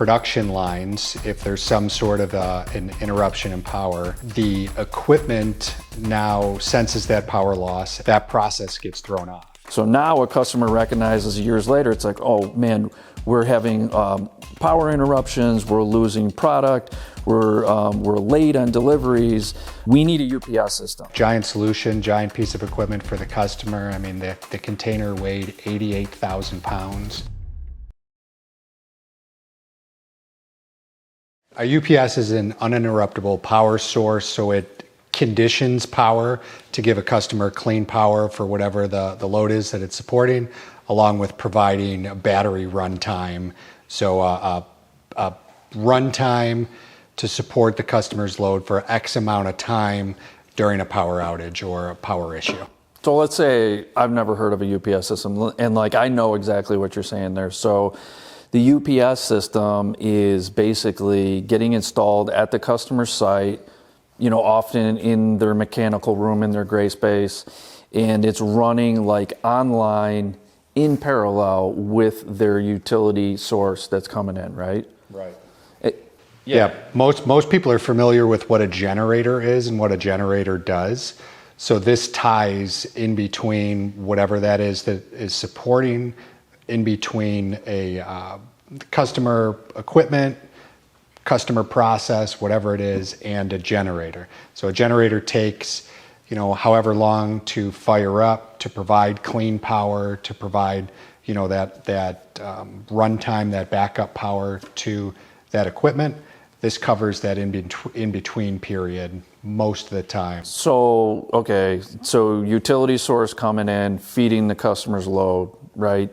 production lines, if there's some sort of an interruption in power, the equipment now senses that power loss, that process gets thrown off. So now a customer recognizes years later, it's like, oh man, we're having power interruptions, we're losing product, we're late on deliveries. We need a UPS system. Giant solution, giant piece of equipment for the customer. I mean, the container weighed 88,000 pounds. A UPS is an uninterruptible power source, so it conditions power to give a customer clean power for whatever the load is that it's supporting, along with providing a battery runtime. So a runtime to support the customer's load for X amount of time during a power outage or a power issue. So let's say I've never heard of a UPS system, and like I know exactly what you're saying there. So the UPS system is basically getting installed at the customer site, often in their mechanical room, in their gray space, and it's running like online in parallel with their utility source that's coming in, right? Right. Yeah, most people are familiar with what a generator is and what a generator does. So this ties in between whatever that is supporting in between a customer equipment, customer process, whatever it is, and a generator. So a generator takes, however long to fire up, to provide clean power, to provide, that runtime, that backup power to that equipment. This covers that in between period most of the time. So, okay, so utility source coming in, feeding the customer's load, right?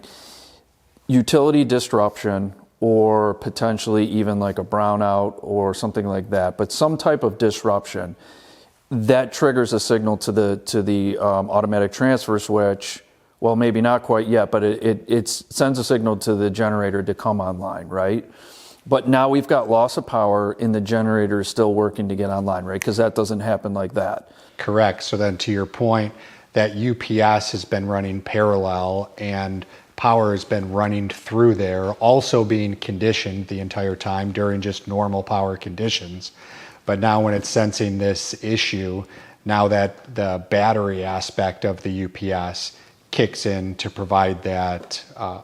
Utility disruption, or potentially even like a brownout or something like that, but some type of disruption that triggers a signal to the automatic transfer switch. Well, maybe not quite yet, but it sends a signal to the generator to come online, right? But now we've got loss of power and the generator is still working to get online, right? Because that doesn't happen like that. Correct. So then to your point, that UPS has been running parallel and power has been running through there, also being conditioned the entire time during just normal power conditions. But now when it's sensing this issue, now that the battery aspect of the UPS kicks in to provide that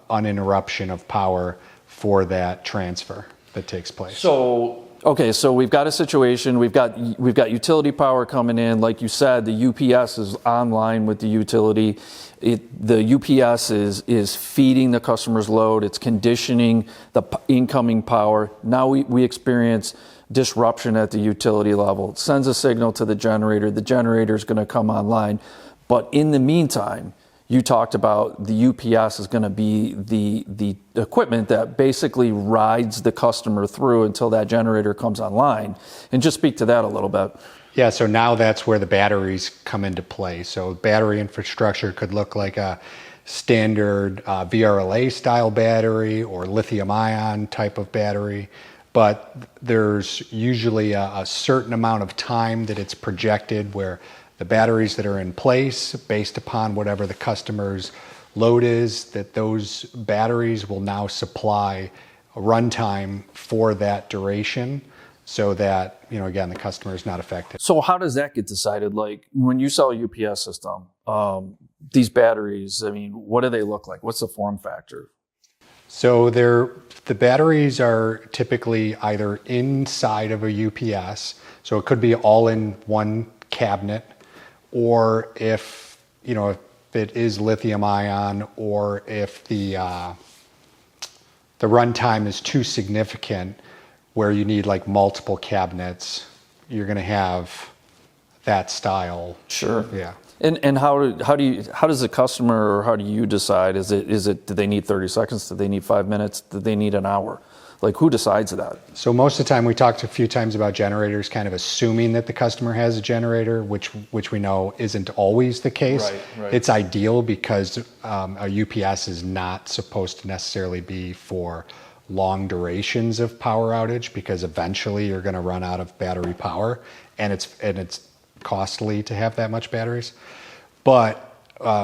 uninterruption of power for that transfer that takes place. So, okay, so we've got a situation, we've got utility power coming in. Like you said, the UPS is online with the utility. The UPS is feeding the customer's load. It's conditioning the incoming power. Now we experience disruption at the utility level. It sends a signal to the generator. The generator is going to come online. But in the meantime, you talked about the UPS is going to be the equipment that basically rides the customer through until that generator comes online. And just speak to that a little bit. Yeah, so now that's where the batteries come into play. So battery infrastructure could look like a standard VRLA style battery or lithium ion type of battery, but there's usually a certain amount of time that it's projected where the batteries that are in place based upon whatever the customer's load is, that those batteries will now supply a runtime for that duration so that, again, the customer is not affected. So how does that get decided? Like when you sell a UPS system, these batteries, I mean, what do they look like? What's the form factor? So the batteries are typically either inside of a UPS, so it could be all in one cabinet, or if it is lithium ion, or if the runtime is too significant where you need like multiple cabinets, you're going to have that style. Sure. Yeah. And how does the customer, or how do you decide? Is it do they need 30 seconds? Do they need 5 minutes? Do they need an hour? Like, who decides that? So most of the time, we talked a few times about generators, kind of assuming that the customer has a generator, which we know isn't always the case. Right. It's ideal because a UPS is not supposed to necessarily be for long durations of power outage, because eventually you're going to run out of battery power, and it's costly to have that much batteries. But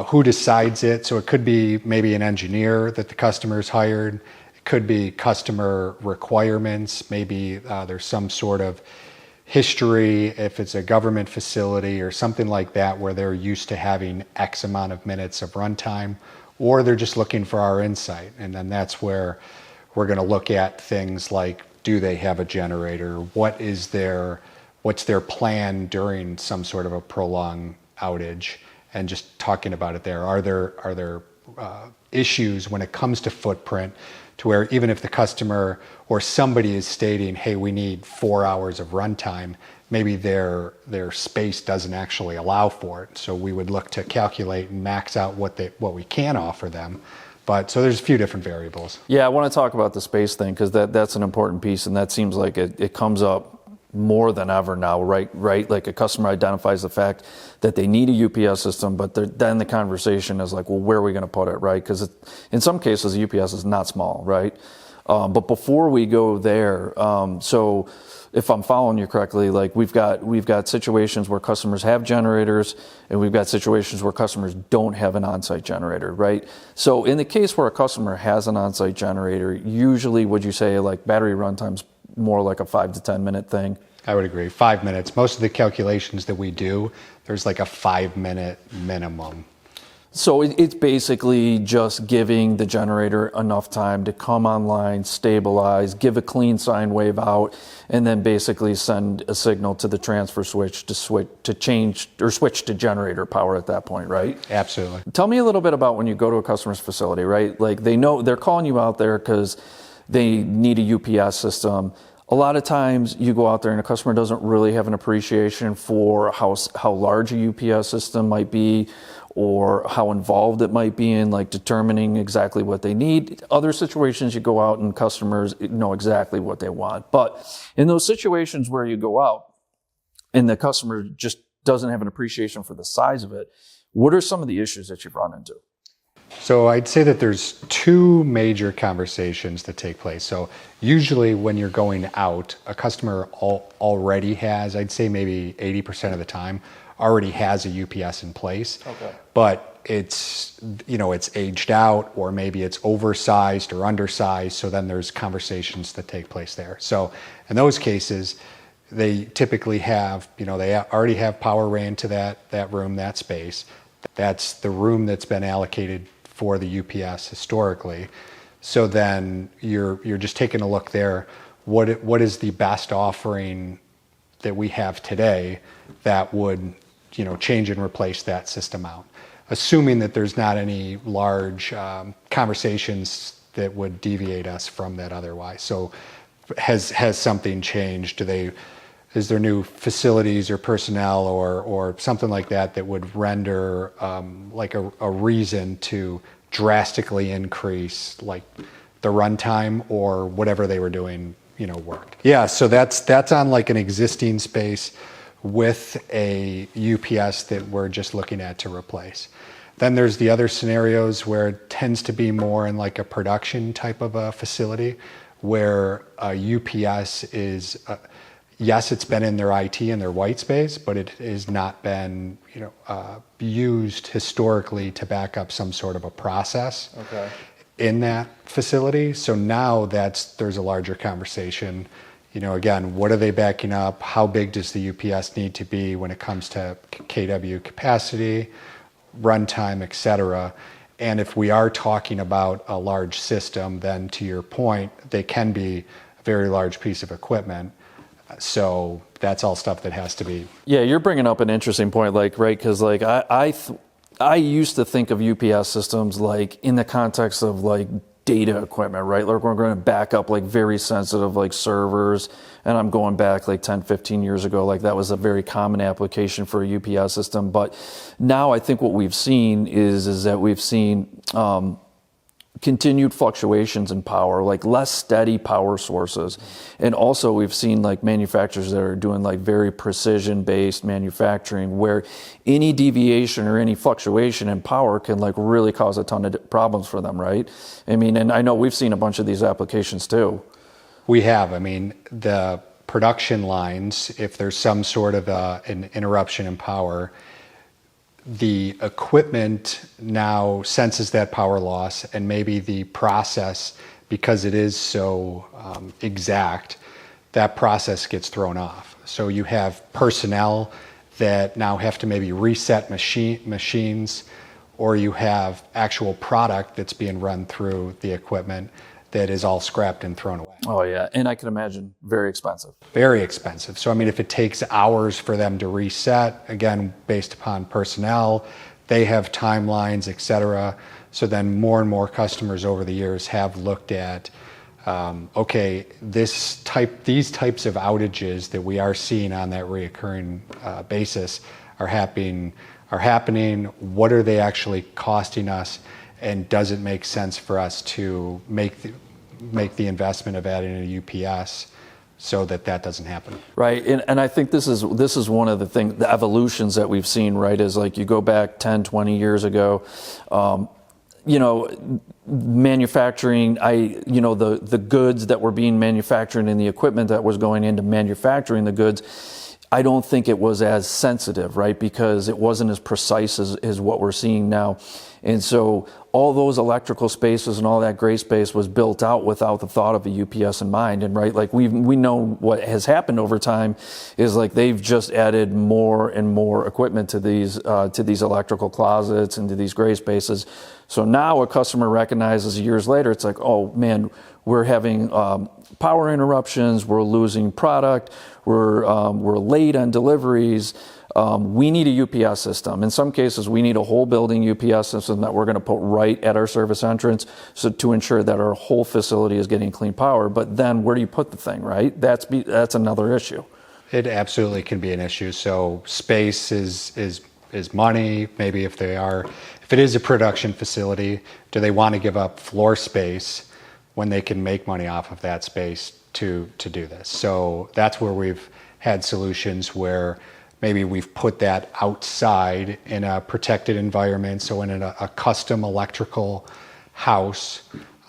who decides it? So it could be maybe an engineer that the customer's hired. could be customer requirements. Maybe there's some sort of history, if it's a government facility or something like that, where they're used to having X amount of minutes of runtime, or they're just looking for our insight. And then that's where we're going to look at things like, do they have a generator? What's their plan during some sort of a prolonged outage? And just talking about it there. Are there issues when it comes to footprint, to where even if the customer or somebody is stating, hey, we need 4 hours of runtime, maybe their space doesn't actually allow for it. So we would look to calculate and max out what we can offer them. But so there's a few different variables. Yeah, I want to talk about the space thing, because that's an important piece, and that seems like it comes up more than ever now, right? Like a customer identifies the fact that they need a UPS system, but then the conversation is like, well, where are we going to put it, right? Because in some cases, the UPS is not small, right? But before we go there, so if I'm following you correctly, like we've got situations where customers have generators, and we've got situations where customers don't have an on-site generator, right? So in the case where a customer has an on-site generator, usually would you say like battery runtime's more like a 5 to 10 minute thing? I would agree. 5 minutes. Most of the calculations that we do, there's like a 5-minute minimum. So it's basically just giving the generator enough time to come online, stabilize, give a clean sine wave out, and then basically send a signal to the transfer switch to switch to generator power at that point, right? Absolutely. Tell me a little bit about when you go to a customer's facility, right? Like they know they're calling you out there because they need a UPS system. A lot of times you go out there and a customer doesn't really have an appreciation for how large a UPS system might be, or how involved it might be in like determining exactly what they need. Other situations you go out and customers know exactly what they want. But in those situations where you go out and the customer just doesn't have an appreciation for the size of it, what are some of the issues that you've run into? So I'd say that there's two major conversations that take place. So usually when you're going out, a customer already has, I'd say maybe 80% of the time, already has a UPS in place. Okay. But it's aged out, or maybe it's oversized or undersized. So then there's conversations that take place there. So in those cases, they typically have, they already have power ran to that room, that space. That's the room that's been allocated for the UPS historically. So then you're just taking a look there. What is the best offering that we have today that would change and replace that system out, assuming that there's not any large conversations that would deviate us from that otherwise. So has something changed? Is there new facilities or personnel or something like that would render like a reason to drastically increase like the runtime or whatever they were doing, worked? Yeah, so that's on like an existing space with a UPS that we're just looking at to replace. Then there's the other scenarios where it tends to be more in like a production type of a facility where a UPS is, yes, it's been in their IT and their white space, but it has not been, used historically to back up some sort of a process in that facility. So now there's a larger conversation. Again, what are they backing up? How big does the UPS need to be when it comes to kW capacity, runtime, et cetera? And if we are talking about a large system, then to your point, they can be a very large piece of equipment. So that's all stuff that has to be. Yeah, you're bringing up an interesting point, right? Because I used to think of UPS systems like in the context of like data equipment, right? Like we're going to back up like very sensitive like servers, and I'm going back like 10, 15 years ago, like that was a very common application for a UPS system. But now I think what we've seen is that we've seen continued fluctuations in power, like less steady power sources. And also we've seen like manufacturers that are doing like very precision based manufacturing where any deviation or any fluctuation in power can like really cause a ton of problems for them, right? I mean, and I know we've seen a bunch of these applications too. We have. I mean, the production lines, if there's some sort of an interruption in power, the equipment now senses that power loss, and maybe the process because it is so exact, that process gets thrown off. So you have personnel that now have to maybe reset machines, or you have actual product that's being run through the equipment that is all scrapped and thrown away. Oh yeah, and I can imagine very expensive. Very expensive. So I mean, if it takes hours for them to reset, again, based upon personnel, they have timelines, et cetera. So then more and more customers over the years have looked at, okay, these types of outages that we are seeing on that reoccurring basis are happening. What are they actually costing us? And does it make sense for us to make the investment of adding a UPS so that doesn't happen? Right, and I think this is one of the evolutions that we've seen, right, is like you go back 10, 20 years ago, manufacturing, the goods that were being manufactured and the equipment that was going into manufacturing the goods, I don't think it was as sensitive, right, because it wasn't as precise as what we're seeing now. And so all those electrical spaces and all that gray space was built out without the thought of a UPS in mind. And right, like we know what has happened over time is like they've just added more and more equipment to these electrical closets and to these gray spaces. So now a customer recognizes years later, it's like, oh man, we're having power interruptions, we're losing product, we're late on deliveries. We need a UPS system. In some cases, we need a whole building UPS system that we're going to put right at our service entrance so to ensure that our whole facility is getting clean power. But then where do you put the thing, right? That's another issue. It absolutely can be an issue. So space is money. Maybe if it is a production facility, do they want to give up floor space when they can make money off of that space to do this? So that's where we've had solutions where maybe we've put that outside in a protected environment. So in a custom electrical house,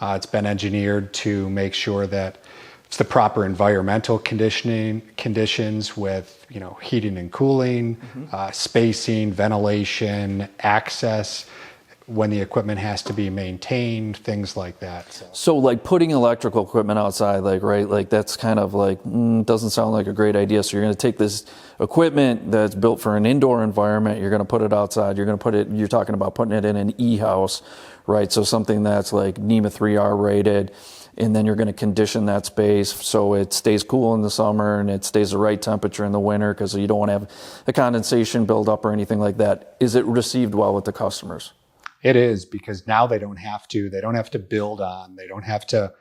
it's been engineered to make sure that it's the proper environmental conditions with, heating and cooling, spacing, ventilation, access, when the equipment has to be maintained, things like that. So like putting electrical equipment outside, like, right, like that's kind of like, doesn't sound like a great idea. So you're going to take this equipment that's built for an indoor environment, you're going to put it outside, you're talking about putting it in an e-house, right? So something that's like NEMA 3R rated, and then you're going to condition that space so it stays cool in the summer and it stays the right temperature in the winter because you don't want to have the condensation build up or anything like that. Is it received well with the customers? It is, because now they don't have to build on, they don't have to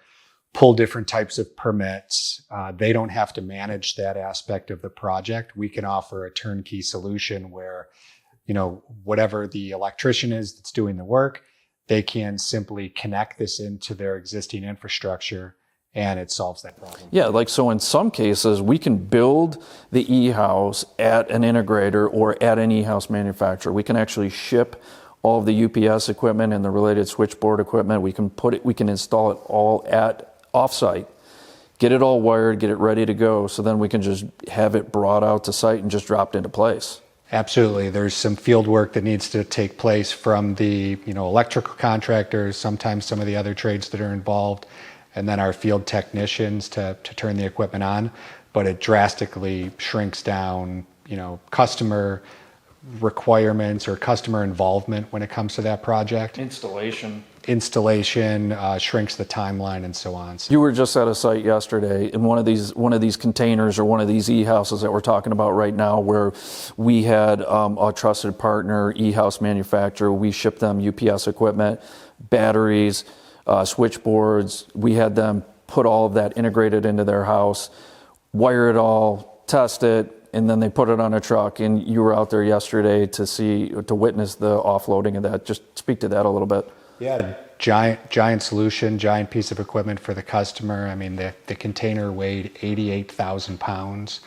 pull different types of permits. They don't have to manage that aspect of the project. We can offer a turnkey solution where, whatever the electrician is that's doing the work, they can simply connect this into their existing infrastructure and it solves that problem. Yeah, like so in some cases, we can build the e-house at an integrator or at an e-house manufacturer. We can actually ship all of the UPS equipment and the related switchboard equipment. We can install it all at offsite, get it all wired, get it ready to go. So then we can just have it brought out to site and just dropped into place. Absolutely. There's some field work that needs to take place from the, electrical contractors, sometimes some of the other trades that are involved, and then our field technicians to turn the equipment on. But it drastically shrinks down, customer requirements or customer involvement when it comes to that project. Installation shrinks the timeline and so on. You were just at a site yesterday in one of these containers or one of these e-houses that we're talking about right now, where we had a trusted partner e-house manufacturer. We shipped them UPS equipment, batteries, switchboards. We had them put all of that integrated into their house, wire it all, test it, and then they put it on a truck. And you were out there yesterday to witness the offloading of that. Just speak to that a little bit. Yeah, giant solution, giant piece of equipment for the customer. I mean, the container weighed 88,000 pounds.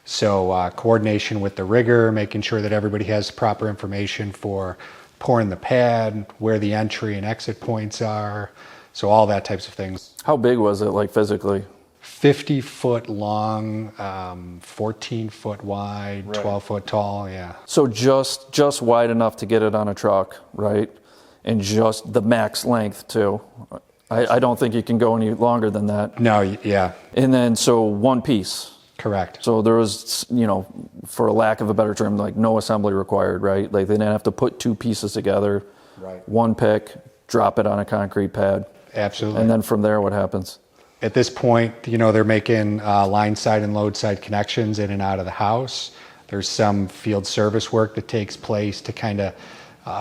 So coordination with the rigger, making sure that everybody has the proper information for pouring the pad, where the entry and exit points are. So all that types of things. How big was it, like physically? 50-foot long, 14-foot wide, right. 12-foot tall, yeah. So just wide enough to get it on a truck, right? And just the max length too. I don't think you can go any longer than that. No, yeah, And then, so one piece. correct. So there was, for a lack of a better term, like no assembly required, right? Like they didn't have to put two pieces together, Right. one pick, drop it on a concrete pad. Absolutely. And then from there, what happens? At this point, they're making line side and load side connections in and out of the house. There's some field service work that takes place to kind of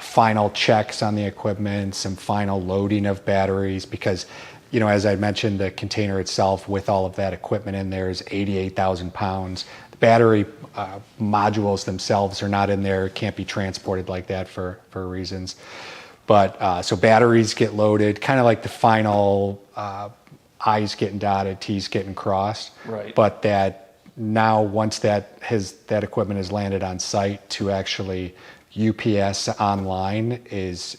final checks on the equipment, some final loading of batteries, because, as I mentioned, the container itself with all of that equipment in there is 88,000 pounds. The battery modules themselves are not in there, can't be transported like that for reasons. But so batteries get loaded, kind of like the final I's getting dotted, T's getting crossed. Right. But that now, once that equipment is landed on site, to actually UPS online is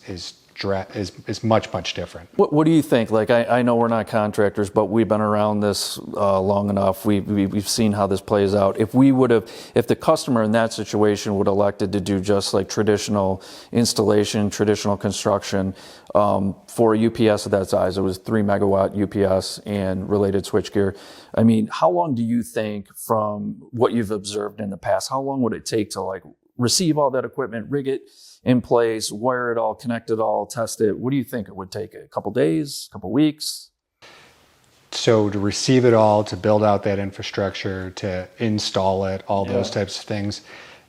much different. What do you think? Like, I know we're not contractors, but we've been around this long enough. We've seen how this plays out. If the customer in that situation would elected to do just like traditional installation, traditional construction, for a UPS of that size, it was 3 megawatt UPS and related switchgear. I mean, how long do you think, from what you've observed in the past, how long would it take to like receive all that equipment, rig it in place, wire it all, connect it all, test it? What do you think it would take? A couple days, a couple weeks? So to receive it all, to build out that infrastructure, to install it, all those types of things.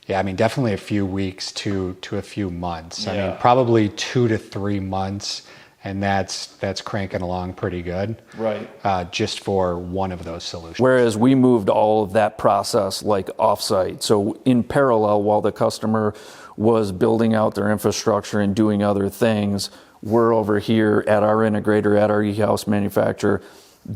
Yeah, I mean, definitely a few weeks to a few months. I mean, probably 2 to 3 months, and that's cranking along pretty good. Right. Just for one of those solutions. Whereas we moved all of that process like offsite. So in parallel, while the customer was building out their infrastructure and doing other things, we're over here at our integrator, at our e-house manufacturer,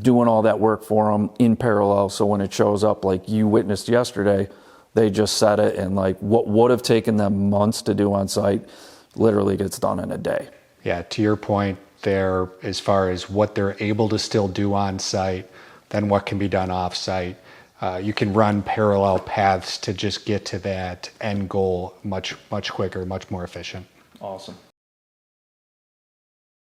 doing all that work for them in parallel. So when it shows up, like you witnessed yesterday, they just set it, and like what would have taken them months to do on site literally gets done in a day. Yeah, to your point there, as far as what they're able to still do on site, then what can be done off site. You can run parallel paths to just get to that end goal much quicker, much more efficient. Awesome.